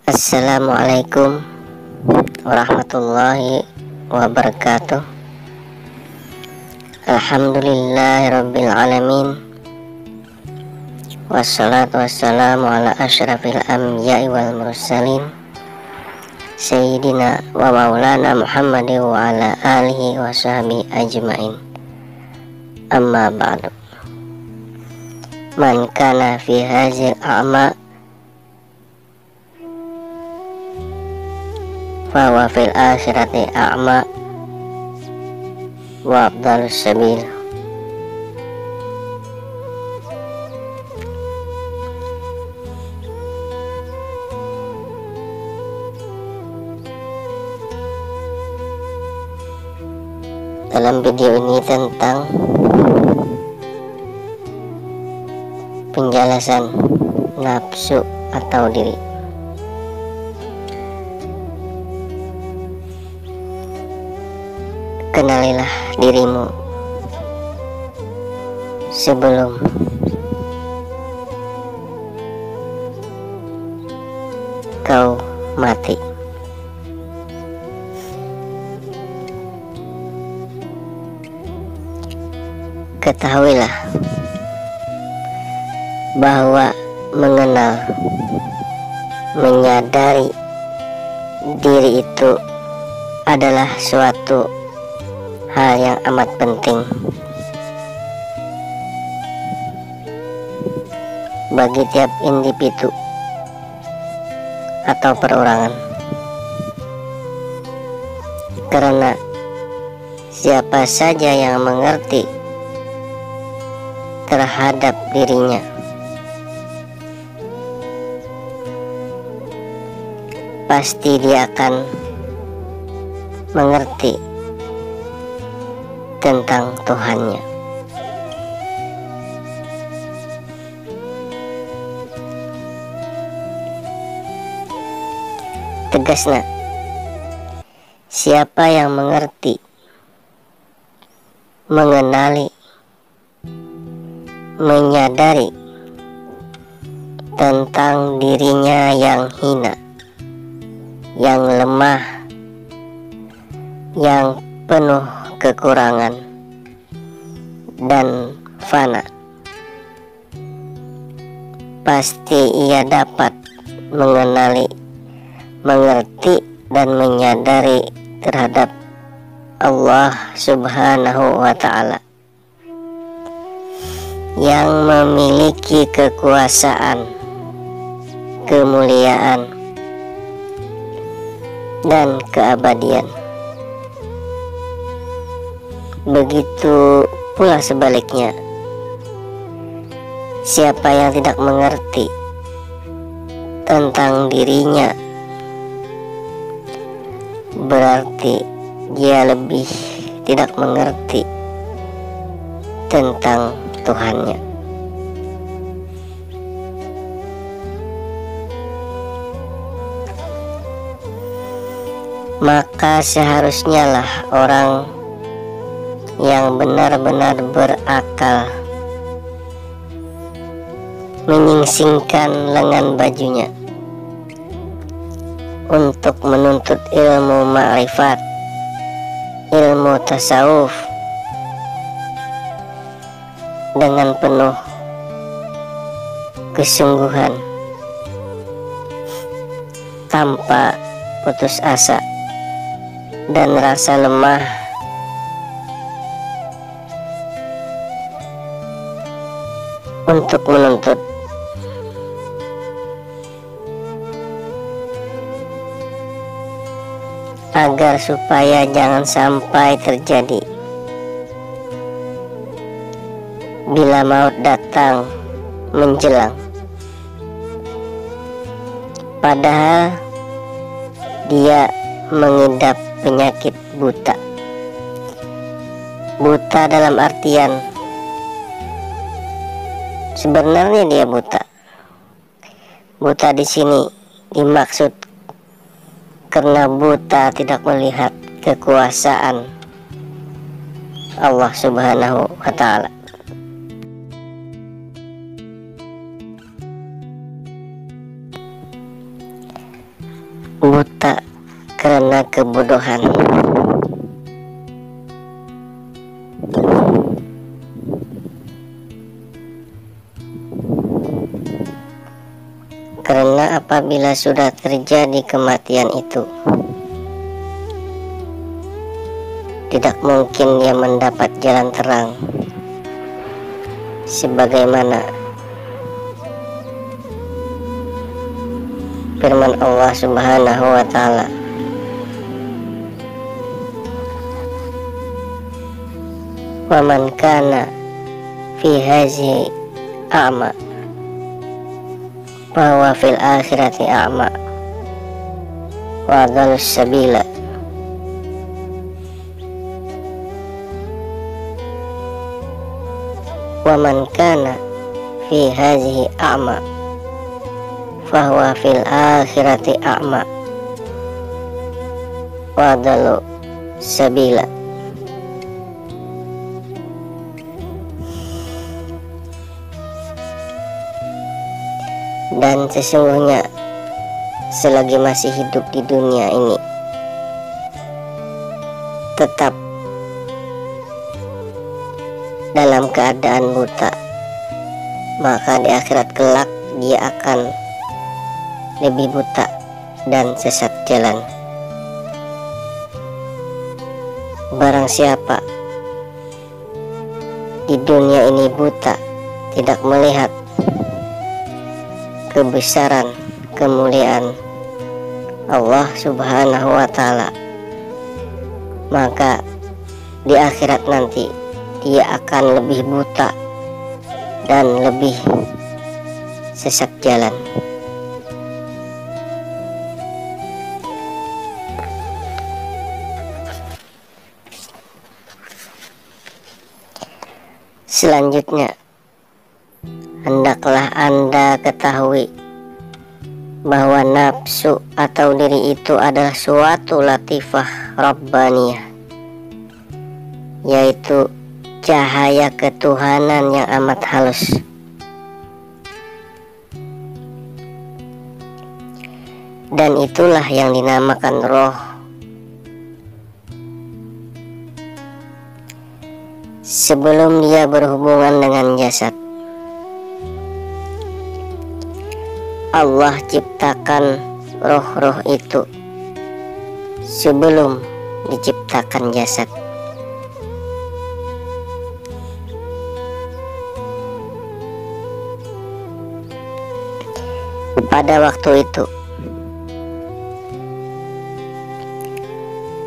Assalamualaikum warahmatullahi wabarakatuh. Alhamdulillahirabbil alamin. Wassalatu wassalamu ala asyrafil anbiya'i wal mursalin Sayyidina wa maulana Muhammadin wa ala alihi wa sahbihi ajma'in. Amma ba'du. Man kana fi hazil a'ma fahuwa fil akhirati a'ma wa afdalus sabil. Dalam video ini tentang penjelasan nafsu atau diri. Kenalilah dirimu sebelum kau mati. Ketahuilah bahwa mengenal, menyadari diri itu adalah suatu hal yang amat penting bagi tiap individu atau perorangan, karena siapa saja yang mengerti terhadap dirinya pasti dia akan mengerti tentang Tuhannya. Tegasna, siapa yang mengerti, mengenali, menyadari tentang dirinya yang hina, yang lemah, yang penuh kekurangan dan fana, pasti ia dapat mengenali, mengerti dan menyadari terhadap Allah Subhanahu wa Ta'ala yang memiliki kekuasaan, kemuliaan, dan keabadian. Begitu pula sebaliknya, siapa yang tidak mengerti tentang dirinya berarti dia lebih tidak mengerti tentang Tuhannya. Maka seharusnya lah orang yang benar-benar berakal menyingsingkan lengan bajunya untuk menuntut ilmu ma'rifat, ilmu tasawuf dengan penuh kesungguhan, tanpa putus asa dan rasa lemah, untuk menuntut agar supaya jangan sampai terjadi bila maut datang menjelang, padahal dia mengidap penyakit buta. Buta dalam artian sebenarnya dia buta. Buta di sini dimaksud karena buta tidak melihat kekuasaan Allah Subhanahu wa Ta'ala. buta karena kebodohan. Karena apabila sudah terjadi kematian itu, tidak mungkin dia mendapat jalan terang, sebagaimana firman Allah Subhanahu wa Ta'ala, "Wa man kana fi hazihi a'ma fa huwa fil akhirati a'ma wa adallus sabila." Wa man kana fi hazihi a'ma fa huwa fil akhirati a'ma wa adallu sabila. Dan sesungguhnya selagi masih hidup di dunia ini tetap dalam keadaan buta, maka di akhirat kelak dia akan lebih buta dan sesat jalan. Barang siapa di dunia ini buta, tidak melihat kebesaran, kemuliaan Allah Subhanahu wa Ta'ala, maka di akhirat nanti dia akan lebih buta dan lebih sesat jalan. Selanjutnya, hendaklah Anda ketahui bahwa nafsu atau diri itu adalah suatu latifah Rabbaniyah, yaitu cahaya ketuhanan yang amat halus. Dan itulah yang dinamakan roh. Sebelum dia berhubungan dengan jasad, Allah ciptakan roh-roh itu sebelum diciptakan jasad. Pada waktu itu,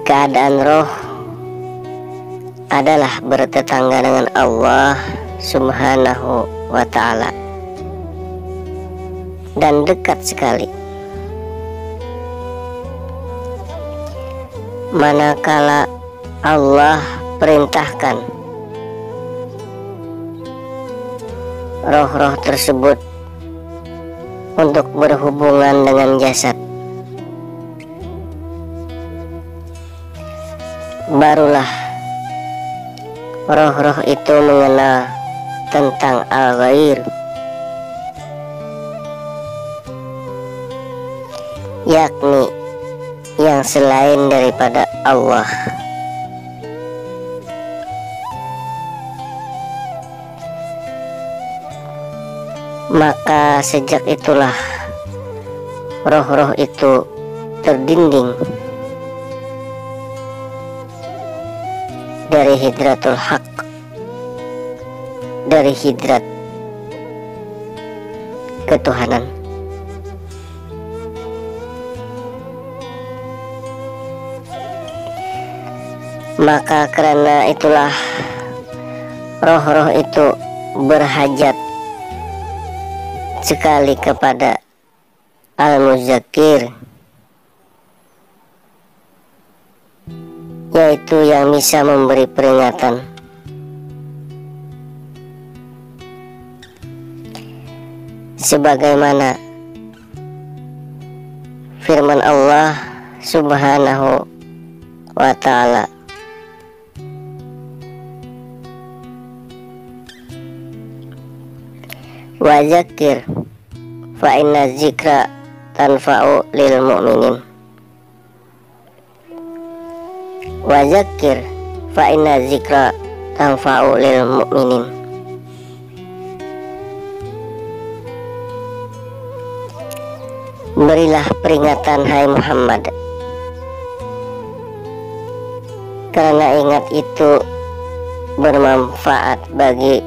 keadaan roh adalah bertetangga dengan Allah Subhanahu wa Ta'ala dan dekat sekali. Manakala Allah perintahkan roh-roh tersebut untuk berhubungan dengan jasad, barulah roh-roh itu mengenal tentang al-ghair, yakni yang selain daripada Allah. Maka sejak itulah roh-roh itu terdinding dari hidratul haq, dari hidrat ketuhanan. Maka karena itulah roh-roh itu berhajat sekali kepada Al-Muzakkir, yaitu yang bisa memberi peringatan. Sebagaimana firman Allah Subhanahu wa Ta'ala, "Wa dzakir fa inna dzikra tanfa'u lil mu'minin." wa zakir fa inna zikra tanfa'u lil mu'minin. Berilah peringatan hai Muhammad, karena ingat itu bermanfaat bagi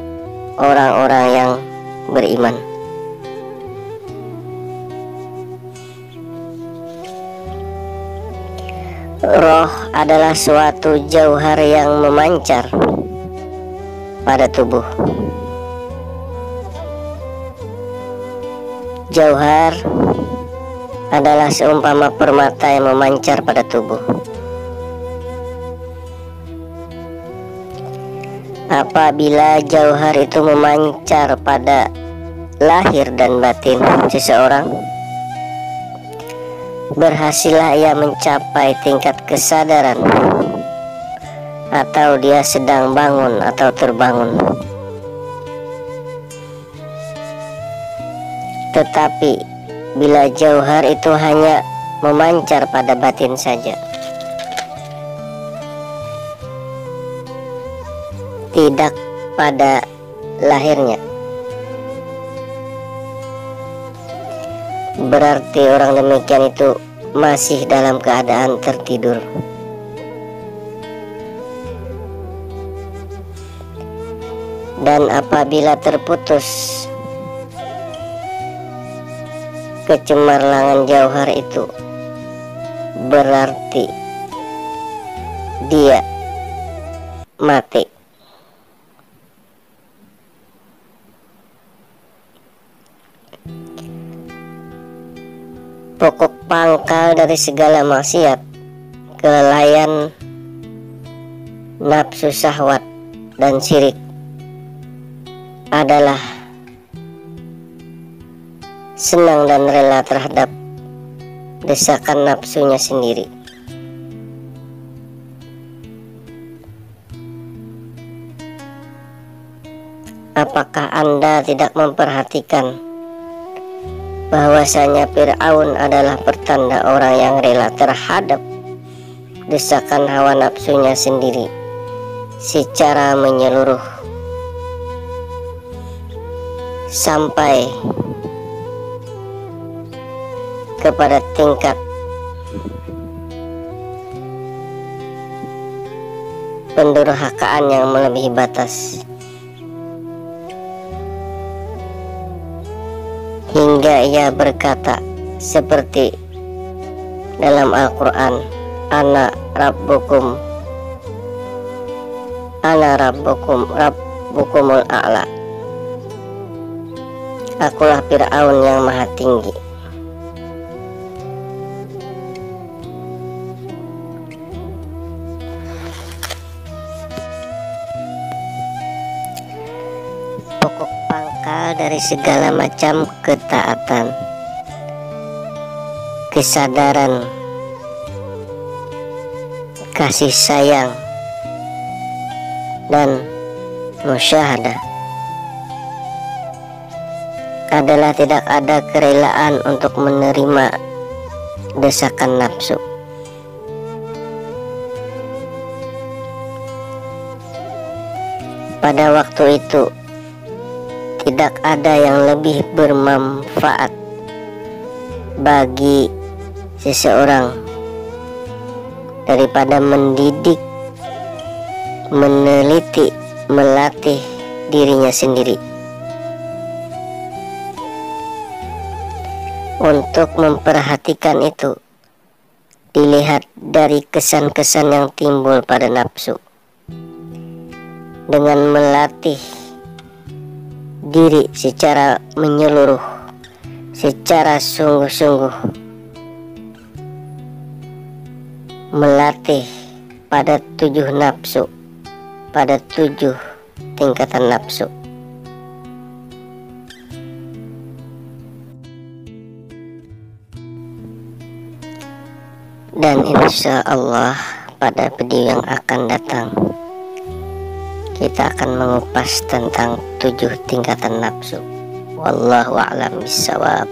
orang-orang yang beriman. Roh adalah suatu jauhar yang memancar pada tubuh. Jauhar adalah seumpama permata yang memancar pada tubuh. Apabila jauhar itu memancar pada lahir dan batin seseorang, berhasillah ia mencapai tingkat kesadaran, atau dia sedang bangun atau terbangun. Tetapi bila jauhar itu hanya memancar pada batin saja, tidak pada lahirnya, berarti orang demikian itu masih dalam keadaan tertidur. Dan apabila terputus kecemerlangan jauhar itu, berarti dia mati. Pokok pangkal dari segala maksiat, kelalaian, nafsu syahwat, dan syirik adalah senang dan rela terhadap desakan nafsunya sendiri. Apakah Anda tidak memperhatikan bahwasanya Fir'aun adalah pertanda orang yang rela terhadap desakan hawa nafsunya sendiri secara menyeluruh, sampai kepada tingkat pendurhakaan yang melebihi batas, hingga ia berkata seperti dalam Al-Quran, Ana rabbukumul a'la. Akulah Fir'aun yang maha tinggi. Pokok pangkal dari segala macam ketaatan, kesadaran, kasih sayang, dan musyahadah adalah tidak ada kerelaan untuk menerima desakan nafsu. Pada waktu itu tidak ada yang lebih bermanfaat bagi seseorang daripada mendidik, meneliti, melatih dirinya sendiri untuk memperhatikan itu. Dilihat dari kesan-kesan yang timbul pada nafsu. Dengan melatih diri secara menyeluruh, secara sungguh-sungguh, melatih pada 7 nafsu, pada 7 tingkatan nafsu. Dan insya Allah pada video yang akan datang kita akan mengupas tentang 7 tingkatan nafsu. Wallahu a'lam bishawab.